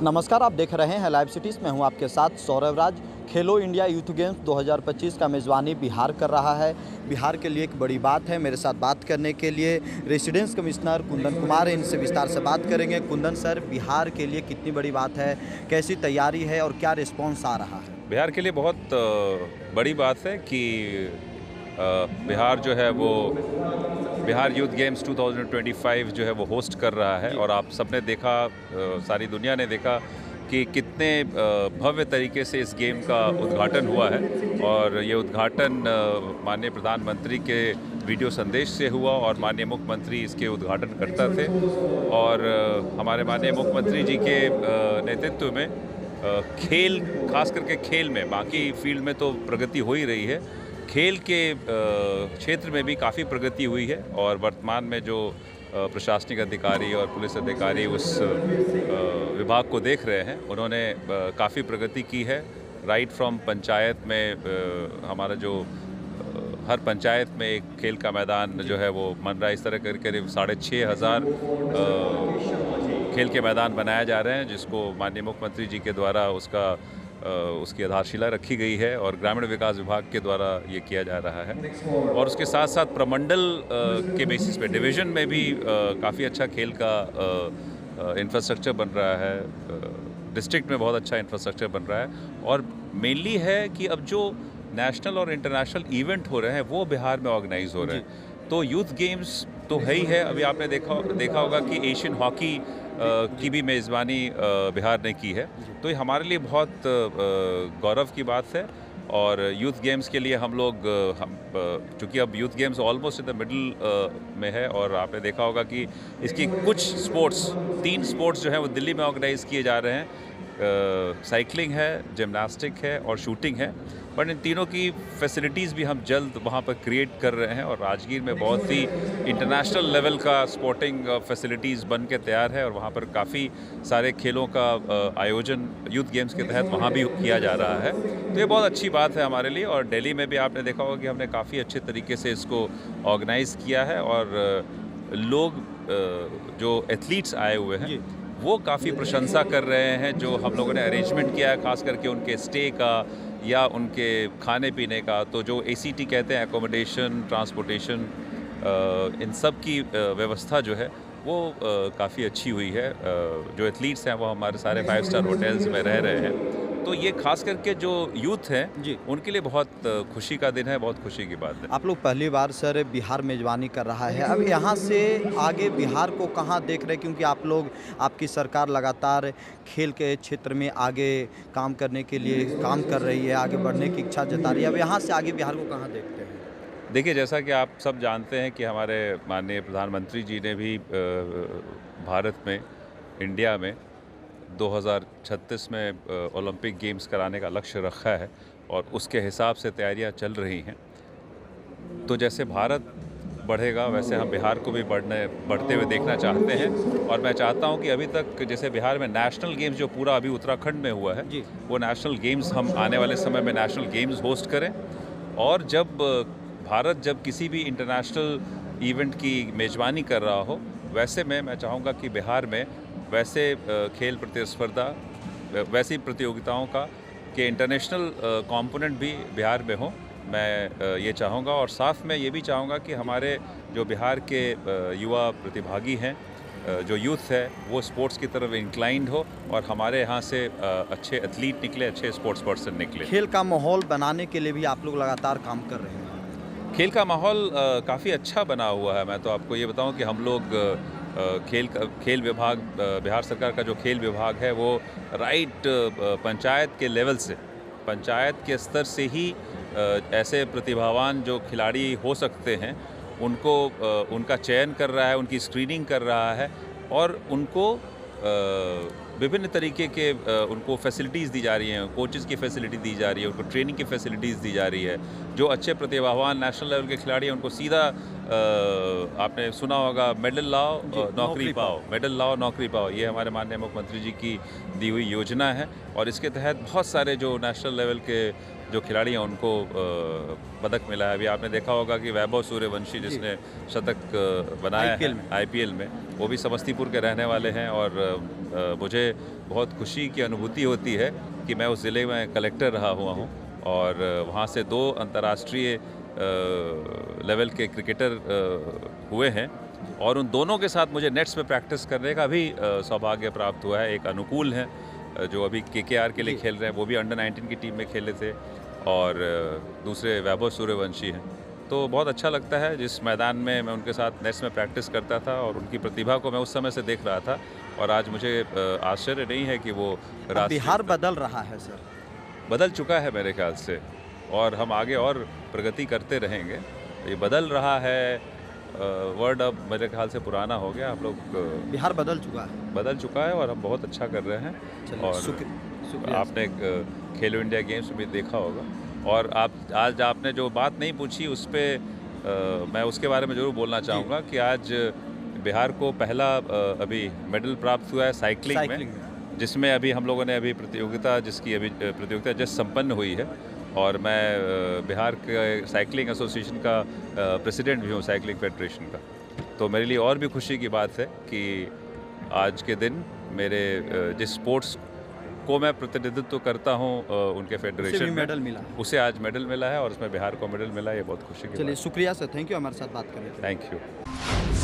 नमस्कार, आप देख रहे हैं लाइव सिटीज़। मैं हूं आपके साथ सौरभ राज। खेलो इंडिया यूथ गेम्स 2025 का मेज़बानी बिहार कर रहा है। बिहार के लिए एक बड़ी बात है। मेरे साथ बात करने के लिए रेसिडेंस कमिश्नर कुंदन कुमार हैं। इनसे विस्तार से बात करेंगे। कुंदन सर, बिहार के लिए कितनी बड़ी बात है, कैसी तैयारी है और क्या रिस्पॉन्स आ रहा है? बिहार के लिए बहुत बड़ी बात है कि बिहार जो है वो बिहार यूथ गेम्स 2025 जो है वो होस्ट कर रहा है। और आप सबने देखा, सारी दुनिया ने देखा कि कितने भव्य तरीके से इस गेम का उद्घाटन हुआ है। और ये उद्घाटन माननीय प्रधानमंत्री के वीडियो संदेश से हुआ और माननीय मुख्यमंत्री इसके उद्घाटन करता थे। और हमारे माननीय मुख्यमंत्री जी के नेतृत्व में खेल, खास करके खेल में, बाकी फील्ड में तो प्रगति हो ही रही है, खेल के क्षेत्र में भी काफ़ी प्रगति हुई है। और वर्तमान में जो प्रशासनिक अधिकारी और पुलिस अधिकारी उस विभाग को देख रहे हैं, उन्होंने काफ़ी प्रगति की है। राइट फ्रॉम पंचायत में हमारा जो हर पंचायत में एक खेल का मैदान जो है वो बन रहा है। इस तरह कर करीब 6,500 खेल के मैदान बनाए जा रहे हैं, जिसको माननीय मुख्यमंत्री जी के द्वारा उसकी आधारशिला रखी गई है और ग्रामीण विकास विभाग के द्वारा ये किया जा रहा है। और उसके साथ साथ प्रमंडल के बेसिस पे डिवीज़न में भी काफ़ी अच्छा खेल का इंफ्रास्ट्रक्चर बन रहा है। डिस्ट्रिक्ट में बहुत अच्छा इंफ्रास्ट्रक्चर बन रहा है। और मेनली है कि अब जो नेशनल और इंटरनेशनल इवेंट हो रहे हैं वो बिहार में ऑर्गेनाइज हो रहे हैं। तो यूथ गेम्स तो है ही है। अभी आपने देखा होगा कि एशियन हॉकी की भी मेज़बानी बिहार ने की है। तो ये हमारे लिए बहुत गौरव की बात है। और यूथ गेम्स के लिए हम लोग चूँकि अब youth games almost in the middle में है, और आपने देखा होगा कि इसकी कुछ स्पोर्ट्स, 3 स्पोर्ट्स जो हैं वो दिल्ली में ऑर्गेनाइज़ किए जा रहे हैं। साइकिलिंग है, जिम्नास्टिक है और शूटिंग है। बट इन तीनों की फैसिलिटीज़ भी हम जल्द वहाँ पर क्रिएट कर रहे हैं। और राजगीर में बहुत ही इंटरनेशनल लेवल का स्पोर्टिंग फैसिलिटीज़ बन के तैयार है। और वहाँ पर काफ़ी सारे खेलों का आयोजन यूथ गेम्स के तहत वहाँ भी किया जा रहा है। तो ये बहुत अच्छी बात है हमारे लिए। और दिल्ली में भी आपने देखा होगा कि हमने काफ़ी अच्छे तरीके से इसको ऑर्गेनाइज़ किया है। और लोग जो एथलीट्स आए हुए हैं वो काफ़ी प्रशंसा कर रहे हैं जो हम लोगों ने अरेंजमेंट किया है, खास करके उनके स्टे का या उनके खाने पीने का। तो जो ACT कहते हैं, एकोमोडेशन, ट्रांसपोर्टेशन, इन सब की व्यवस्था जो है वो काफ़ी अच्छी हुई है। जो एथलीट्स हैं वो हमारे सारे 5 स्टार होटल्स में रह रहे हैं। तो ये खास करके जो यूथ हैं उनके लिए बहुत खुशी का दिन है, बहुत खुशी की बात है। आप लोग पहली बार सर बिहार मेज़बानी कर रहा है। अब यहाँ से आगे बिहार को कहाँ देख रहे हैं? क्योंकि आप लोग, आपकी सरकार लगातार खेल के क्षेत्र में आगे काम करने के लिए काम कर रही है, आगे बढ़ने की इच्छा जता रही है। अब यहाँ से आगे बिहार को कहाँ देखते हैं? देखिए, जैसा कि आप सब जानते हैं कि हमारे माननीय प्रधानमंत्री जी ने भी भारत में, इंडिया में 2036 में ओलंपिक गेम्स कराने का लक्ष्य रखा है। और उसके हिसाब से तैयारियां चल रही हैं। तो जैसे भारत बढ़ेगा वैसे हम बिहार को भी बढ़ते हुए देखना चाहते हैं। और मैं चाहता हूं कि अभी तक जैसे बिहार में नेशनल गेम्स जो पूरा अभी उत्तराखंड में हुआ है, वो नेशनल गेम्स हम आने वाले समय में नेशनल गेम्स होस्ट करें। और जब भारत जब किसी भी इंटरनेशनल इवेंट की मेज़बानी कर रहा हो, वैसे में मैं चाहूँगा कि बिहार में वैसे खेल प्रतिस्पर्धा, वैसी प्रतियोगिताओं का कि इंटरनेशनल कंपोनेंट भी बिहार में हो, मैं ये चाहूँगा। और साथ में ये भी चाहूँगा कि हमारे जो बिहार के युवा प्रतिभागी हैं, जो यूथ है, वो स्पोर्ट्स की तरफ इंक्लाइंड हो और हमारे यहाँ से अच्छे एथलीट निकले, अच्छे स्पोर्ट्स पर्सन निकले। खेल का माहौल बनाने के लिए भी आप लोग लगातार काम कर रहे हैं। खेल का माहौल काफ़ी अच्छा बना हुआ है। मैं तो आपको ये बताऊं कि हम लोग खेल विभाग, बिहार सरकार का जो खेल विभाग है वो राइट पंचायत के लेवल से, पंचायत के स्तर से ही ऐसे प्रतिभावान जो खिलाड़ी हो सकते हैं उनको उनका चयन कर रहा है, उनकी स्क्रीनिंग कर रहा है। और उनको विभिन्न तरीके के उनको फैसिलिटीज़ दी जा रही हैं, कोचेज़ की फैसिलिटी दी जा रही है, उनको ट्रेनिंग की फैसिलिटीज़ दी जा रही है। जो अच्छे प्रतिभावान नेशनल लेवल के खिलाड़ी हैं उनको सीधा आपने सुना होगा मेडल लाओ नौकरी नौकरी पाओ। पाओ, मेडल लाओ नौकरी पाओ, ये हमारे माननीय मुख्यमंत्री जी की दी हुई योजना है। और इसके तहत बहुत सारे जो नेशनल लेवल के जो खिलाड़ी हैं उनको पदक मिला है। अभी आपने देखा होगा कि वैभव सूर्यवंशी जिसने शतक बनाया है आईपीएल में, वो भी समस्तीपुर के रहने वाले हैं। और मुझे बहुत खुशी की अनुभूति होती है कि मैं उस ज़िले में कलेक्टर रहा हुआ हूँ और वहाँ से 2 अंतर्राष्ट्रीय लेवल के क्रिकेटर हुए हैं और उन दोनों के साथ मुझे नेट्स में प्रैक्टिस करने का भी सौभाग्य प्राप्त हुआ है। एक अनुकूल हैं जो अभी केकेआर के लिए खेल रहे हैं, वो भी अंडर 19 की टीम में खेले थे, और दूसरे वैभव सूर्यवंशी हैं। तो बहुत अच्छा लगता है जिस मैदान में मैं उनके साथ नेट्स में प्रैक्टिस करता था और उनकी प्रतिभा को मैं उस समय से देख रहा था, और आज मुझे आश्चर्य नहीं है कि वो बिहार बदल रहा है सर। बदल चुका है मेरे ख्याल से, और हम आगे और प्रगति करते रहेंगे। ये बदल रहा है वर्ड अब मेरे ख्याल से पुराना हो गया। हम लोग बिहार बदल चुका है और हम बहुत अच्छा कर रहे हैं। और आपने खेलो इंडिया गेम्स में भी देखा होगा, और आज आपने जो बात नहीं पूछी उस पर मैं उसके बारे में ज़रूर बोलना चाहूँगा कि आज बिहार को पहला अभी मेडल प्राप्त हुआ है साइकिलिंग में, जिसमें अभी हम लोगों ने अभी प्रतियोगिता जस्ट संपन्न हुई है, और मैं बिहार के साइकिलिंग एसोसिएशन का प्रेसिडेंट भी हूँ, साइकिलिंग फेडरेशन का। तो मेरे लिए और भी खुशी की बात है कि आज के दिन मेरे जिस स्पोर्ट्स को मैं प्रतिनिधित्व करता हूँ उनके फेडरेशन में मेडल मिला, उसे आज मेडल मिला है, और उसमें बिहार को मेडल मिला है। ये बहुत खुशी की बात है। चलिए शुक्रिया सर, थैंक यू हमारे साथ बात करने के लिए। Thank you.